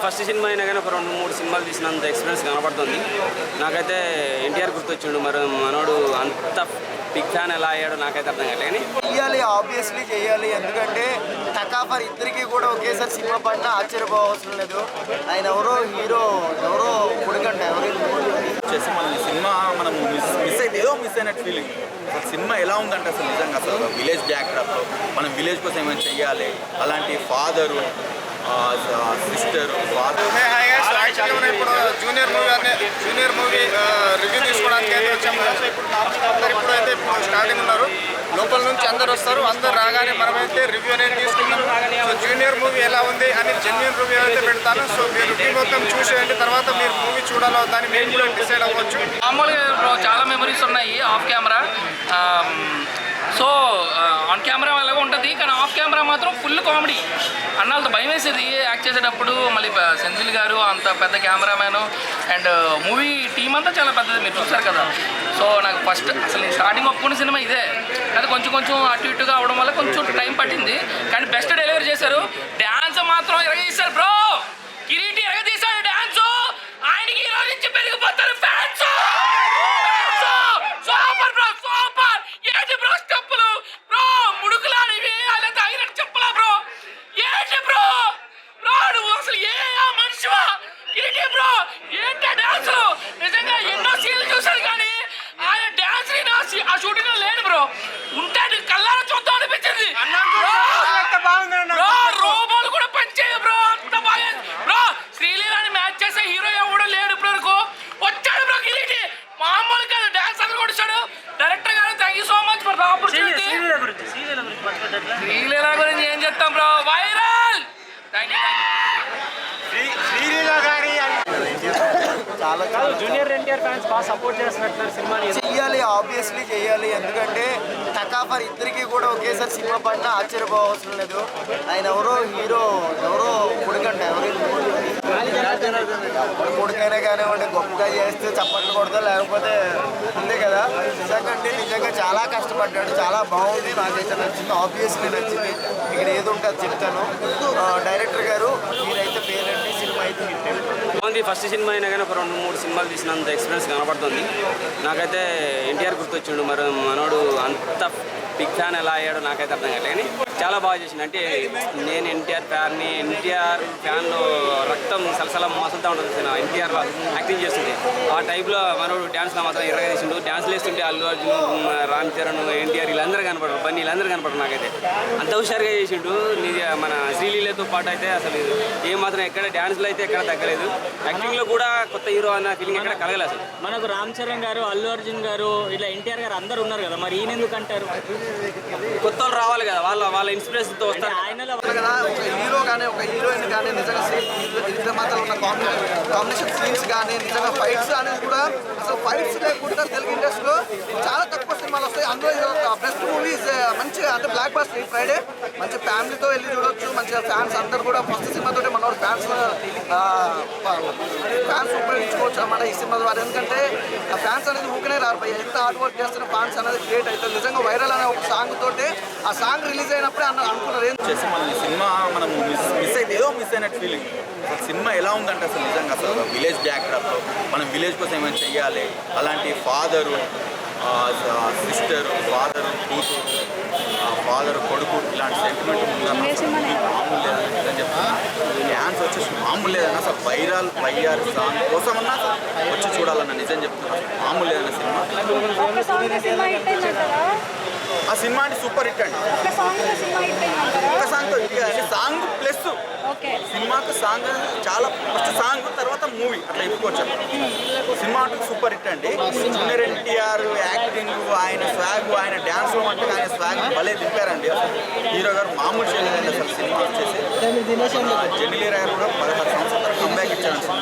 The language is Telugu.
ఫస్ట్ సినిమా అయినా కానీ ఒక 2-3 సినిమాలు తీసినంత ఎక్స్పీరియన్స్ కనబడుతుంది. నాకైతే ఎన్టీఆర్ గుర్తొచ్చిండు. మరి మనోడు అంత బిగ్ ఫ్యాన్ ఎలా అయ్యాడో నాకైతే అర్థం కాలేదు. కానీ చేయాలి, ఆబ్వియస్లీ చేయాలి. ఎందుకంటే టకాఫర్ ఇద్దరికి కూడా ఒకేసారి సినిమా పడినా ఆశ్చర్యపోవసరం లేదు. ఆయన ఎవరో హీరో, ఎవరో కొడుకంటే ఎవరు చేసి మన సినిమా మనం మిస్ అయితే ఏదో మిస్ అయినట్టు ఫీలింగ్. సినిమా ఎలా ఉందంటే అసలు నిజంగా అసలు విలేజ్ బ్యాక్డ్రాప్లో మనం విలేజ్ కోసం ఏమైనా చెయ్యాలి. అలాంటి ఫాదరు, సిస్టరు, ఫాదర్. ఇప్పుడు జూనియర్ మూవీ రివ్యూ తీసుకోవడానికి అయితే వచ్చాము. ఇప్పుడైతే స్టార్టింగ్ ఉన్నారు. లోపల నుంచి అందరు వస్తారు. అందరు రాగానే మనమైతే రివ్యూ అనేది తీసుకున్నాము. సో జూనియర్ మూవీ ఎలా ఉంది అని జెన్యూన్ రివ్యూ అయితే పెడతాను. సో మీరు రివ్యూ మొత్తం చూసేయండి. తర్వాత మీరు మూవీ చూడాలో దాన్ని మేము కూడా డిసైడ్ అవ్వచ్చు. మామూలుగా చాలా మెమరీస్ ఉన్నాయి of camera. So on camera అలాగే ఉంటుంది, కానీ ఆఫ్ కెమెరా మాత్రం ఫుల్ కామెడీ. అన్నాళ్ళతో భయం వేసేది యాక్ట్ చేసేటప్పుడు. మళ్ళీ సెంథిల్ గారు అంత పెద్ద కెమెరామ్యాను అండ్ మూవీ టీం అంతా చాలా పెద్దది, మీరు చూసారు కదా. సో నాకు ఫస్ట్ అసలు నేను స్టార్టింగ్ ఒప్పుకున్న సినిమా ఇదే. అది కొంచెం అటు ఇటుగా అవడం వల్ల కొంచెం టైం పట్టింది, కానీ బెస్ట్ డెలివరీ చేశారు. డ్యాన్స్ మాత్రం ఎరగదీశారు బ్రో. కిరీటి ఎరగదీశాడు డ్యాన్స్. ఆయనకి ఈ రోజు నుంచి పెరిగిపోతారు ఫ్యాన్స్. Super bro, super. ఏంటి బ్రో స్టెప్పులు బ్రో, ముడుకులాడివి అలా తగినట్టు చెప్పలా బ్రో. ఏంటి బ్రో బ్రో నువ్వు అసలు ఏ మనిషివా కిరీటి బ్రో. ఏంటి డాన్స్, నిజంగా ఎన్నో సీన్లు చూశాను కానీ ఆయన డాన్స్ ఆ షూటింగ్ లో లేడు బ్రో. ఉంటే కళ్ళారా చూద్దాం అనిపించింది బ్రో. రోబోలు కూడా పనిచేయ బ్రో, అంత బాగా బ్రో. శ్రీలీలాని మ్యాచ్ చేసే హీరో ఎవడో లేడు ఇప్పుడు వరకు. వచ్చాడు బ్రో కిరీటి, మామూలు కాదు. డాన్స్ అందరూ కొట్టాడు. డైరెక్టర్ గారు thank you so much for the opportunity. Sreeleela గురించి ఏం చెప్తాం బ్రో, వైరల్. Thank you. చాలా జూనియర్ ఎన్టీఆర్ ఫ్యాన్స్ బాగా సపోర్ట్ చేస్తున్నట్టు సినిమాని. చేయాలి, ఆబ్వియస్లీ చేయాలి. ఎందుకంటే టకాఫర్ ఇద్దరికి కూడా ఒకేసారి సినిమా పడినా ఆశ్చర్యపోవసరం లేదు. ఆయన ఎవరో హీరో, ఎవరో కొడుకంటే ఎవరు కొడుకైనా కానివ్వండి, గొప్పగా చేస్తే చప్పట్లు కొడతా, లేకపోతే ఉంది కదా. నిజంగా చాలా కష్టపడ్డాడు. చాలా బాగుంది, నాకైతే నచ్చింది. ఆబ్వియస్లీ నచ్చింది. ఇక్కడ ఏది ఉంటుంది చెప్తాను. డైరెక్టర్ గారు మీరైతే పేరండి, సినిమా అయితే హిట్. ఫస్ట్ సినిమా అయినా కానీ ఒక 2-3 సినిమాలు తీసినంత ఎక్స్పీరియన్స్ కనబడుతుంది. నాకైతే ఎన్టీఆర్ గుర్తొచ్చిండు. మరి మనోడు అంత బిగ్ ఫ్యాన్ ఎలా అయ్యాడో నాకైతే అర్థం కాలేదు. కానీ చాలా బాగా చేసింది. అంటే నేను ఎన్టీఆర్ ఫ్యాన్ని, ఎన్టీఆర్ ఫ్యాన్లో రక్తం సలసల మోసంతా ఉంటుంది. ఎన్టీఆర్ యాక్టింగ్ చేస్తుంది. ఆ టైప్లో మనోడు డ్యాన్స్లో మాత్రం ఎర్రగా చేసిండు. డ్యాన్స్లు వేస్తుంటే అల్లు అర్జున్, రామ్ చరణ్, ఎన్టీఆర్ వీళ్ళందరూ కనపడరు, బన్నీ వీళ్ళందరూ కనపడరు. నాకైతే అంత హుషారుగా చేసిండు. మన శ్రీలీలతో పాటు అయితే అసలు ఏమాత్రం ఎక్కడ డ్యాన్స్లో అయితే ఎక్కడ తగ్గలేదు. యాక్టింగ్లో కూడా కొత్త హీరో అన్న ఫీలింగ్ ఎక్కడ కలగలేదు అసలు. మనకు రామ్ చరణ్ గారు, అల్లు అర్జున్ గారు, ఇట్లా ఎన్టీఆర్ గారు అందరు ఉన్నారు కదా, మరి ఈయన ఎందుకు అంటారు? కొత్త వాళ్ళు రావాలి కదా, వాళ్ళ ఇన్స్పిరేషన్తో వస్తారు. ఆయనలో ఒక హీరో కానీ ఒక హీరోయిన్ కానీ నిజంగా ఇద్దరు మాత్రం ఉన్న కాంబినేషన్ సీన్స్ కానీ నిజంగా ఫైట్స్ అనేది కూడా అసలు ఫైట్స్ లేకుండా తెలుగు ఇండస్ట్రీలో చాలా తక్కువ సినిమాలు వస్తాయి. అందులో బెస్ట్ మూవీస్ మంచిగా అంటే బ్లాక్ బస్టర్ ఈ ఫ్రైడే మంచి ఫ్యామిలీతో వెళ్ళి చూడొచ్చు. మంచిగా ఫ్యాన్స్ అందరు కూడా ఫస్ట్ సినిమాతో మన ఫ్యాన్స్ ఉపయోగించుకోవచ్చు అన్నమాట ఈ సినిమా ద్వారా. ఎందుకంటే ఆ ఫ్యాన్స్ అనేది ఊకనే రారు, ఎంత హార్డ్ వర్క్ చేస్తున్న ఫ్యాన్స్ అనేది క్రియేట్ అవుతుంది. నిజంగా వైరల్ అనే ఒక సాంగ్ తోటి ఆ సాంగ్ రిలీజ్ అయినప్పుడే అనుకున్నారు చేసి మన సినిమా మనం మిస్ అయితే ఏదో మిస్ అయినట్టు ఫీలింగ్. సినిమా ఎలా ఉందంటే అసలు నిజంగా అసలు విలేజ్ బ్యాక్డ్రాప్లో మనం విలేజ్ కోసం ఏమైనా చెయ్యాలి. అలాంటి ఫాదరు, సిస్టరు, ఫాదరు కూతురు, ఫాదర్ కొడుకు, ఇలాంటి సెంటిమెంట్ మామూలు లేదని చెప్తాను. డ్యాన్స్ వచ్చేసి మామూలు లేదన్న, అసలు వైఆర్ సాంగ్ కోసమన్నా వచ్చి చూడాలన్న నిజం చెప్తున్నా. మామూలు లేదన్న సినిమా. ఆ సినిమా అంటే సూపర్ హిట్ అండి. ఒక సాంగ్తో సాంగ్ ప్లస్ సినిమాకు సాంగ్ చాలా ఫస్ట్ సాంగ్ తర్వాత మూవీ అట్లా చెప్పుకోవచ్చు. సినిమా అంటే సూపర్ హిట్ అండి. జూనియర్ ఎన్టీఆర్ యాక్టింగ్, ఆయన స్వాగ్, ఆయన డ్యాన్స్ అంటే ఆయన స్వాగ్ భలే దింపారండి. హీరో గారు మామూలు చేయలేదండి అసలు. సినిమా వచ్చేసి జెన్నిలీరా గారు కూడా 16 సంవత్సరాల కంబ్యాక్ ఇచ్చారు సినిమా.